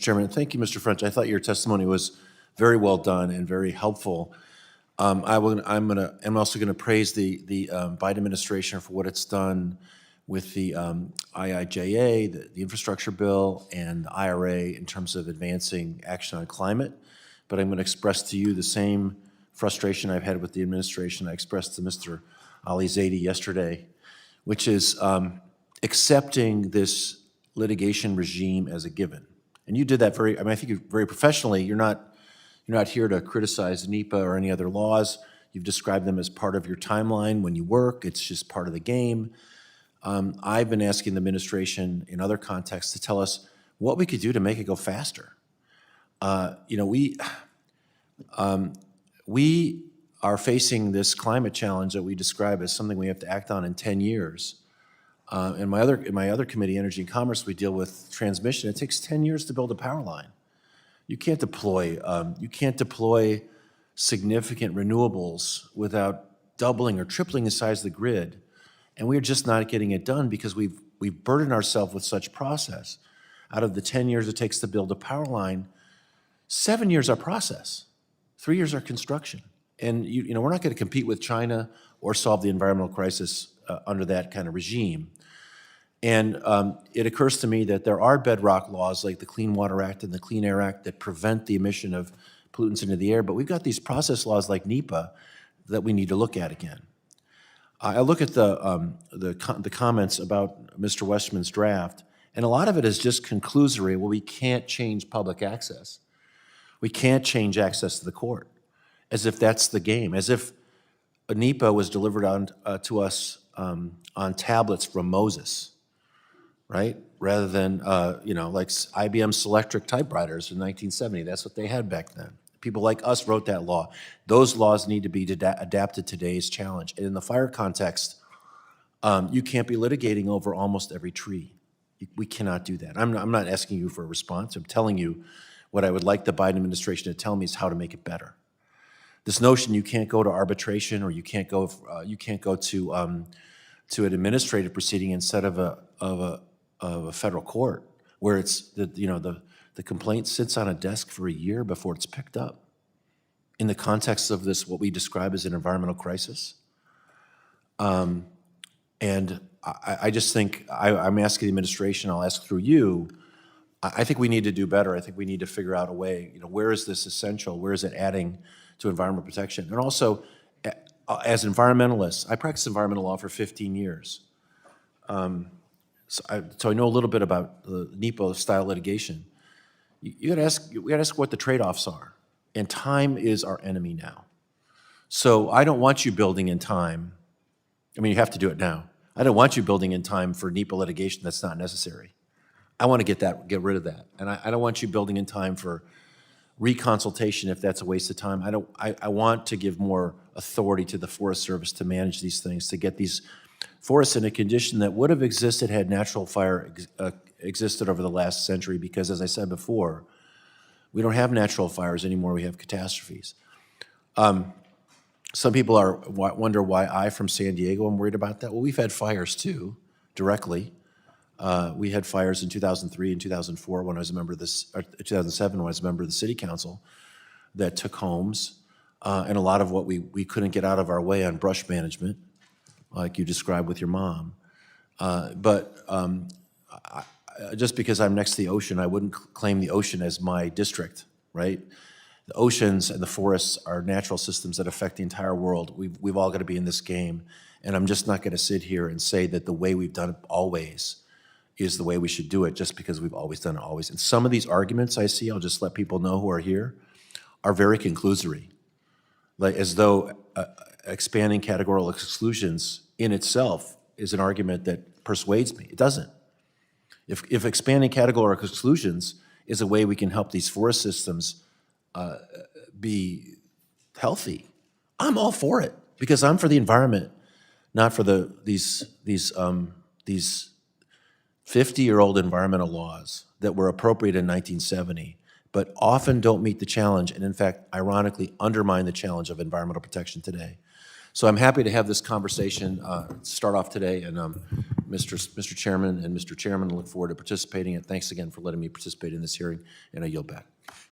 Chairman, thank you, Mr. French. I thought your testimony was very well done and very helpful. I'm also going to praise the Biden administration for what it's done with the IIJA, the infrastructure bill, and the IRA in terms of advancing action on climate. But I'm going to express to you the same frustration I've had with the administration I expressed to Mr. Ali Zaidi yesterday, which is accepting this litigation regime as a given. And you did that I think you very professionally. You're not here to criticize NEPA or any other laws. You've described them as part of your timeline when you work. It's just part of the game. I've been asking the administration in other contexts to tell us what we could do to make it go faster. We are facing this climate challenge that we describe as something we have to act on in 10 years. In my other committee, Energy and Commerce, we deal with transmission. It takes 10 years to build a power line. You can't deploy significant renewables without doubling or tripling the size of the grid, and we're just not getting it done because we've burdened ourselves with such process. Out of the 10 years it takes to build a power line, 7 years are process, 3 years are construction. And we're not going to compete with China or solve the environmental crisis under that kind of regime. And it occurs to me that there are bedrock laws like the Clean Water Act and the Clean Air Act that prevent the emission of pollutants into the air, but we've got these process laws like NEPA that we need to look at again. I look at the comments about Mr. Westman's draft, and a lot of it is just conclusory. Well, we can't change public access. We can't change access to the court, as if that's the game, as if a NEPA was delivered to us on tablets from Moses, right? Rather than, like IBM Selectric typewriters in 1970. That's what they had back then. People like us wrote that law. Those laws need to be adapted to today's challenge. And in the fire context, you can't be litigating over almost every tree. We cannot do that. I'm not asking you for a response. I'm telling you what I would like the Biden administration to tell me is how to make it better. This notion you can't go to arbitration or you can't go to an administrative proceeding instead of a federal court, where it's the complaint sits on a desk for a year before it's picked up. In the context of this, what we describe as an environmental crisis, and I just think I'm asking the administration. I'll ask through you. I think we need to do better. I think we need to figure out a way. Where is this essential? Where is it adding to environmental protection? And also, as environmentalists, I practiced environmental law for 15 years. So I know a little bit about the NEPA-style litigation. We got to ask what the trade-offs are. And time is our enemy now. So I don't want you building in time. I mean, you have to do it now. I don't want you building in time for NEPA litigation that's not necessary. I want to get rid of that. And I don't want you building in time for reconsultation if that's a waste of time. I want to give more authority to the Forest Service to manage these things, to get these forests in a condition that would have existed had natural fire existed over the last century, because as I said before, we don't have natural fires anymore, we have catastrophes. Some people wonder why I from San Diego am worried about that. Well, we've had fires too, directly. We had fires in 2003 and 2004 when I was a member of this, or 2007 when I was a member of the city council, that took homes, and a lot of what we couldn't get out of our way on brush management, like you described with your mom. Just because I'm next to the ocean, I wouldn't claim the ocean as my district, right? The oceans and the forests are natural systems that affect the entire world. We've all got to be in this game, and I'm just not going to sit here and say that the way we've done it always is the way we should do it just because we've always done it always. And some of these arguments I see, I'll just let people know who are here, are very conclusory, like as though expanding categorical exclusions in itself is an argument that persuades me. It doesn't. If expanding categorical exclusions is a way we can help these forest systems be healthy, I'm all for it, because I'm for the environment, not for these 50-year-old environmental laws that were appropriate in 1970, but often don't meet the challenge, and in fact, ironically, undermine the challenge of environmental protection today. So I'm happy to have this conversation start off today, and Mr. Chairman and Mr. Chairman, I look forward to participating, and thanks again for letting me participate in this hearing, and I yield back.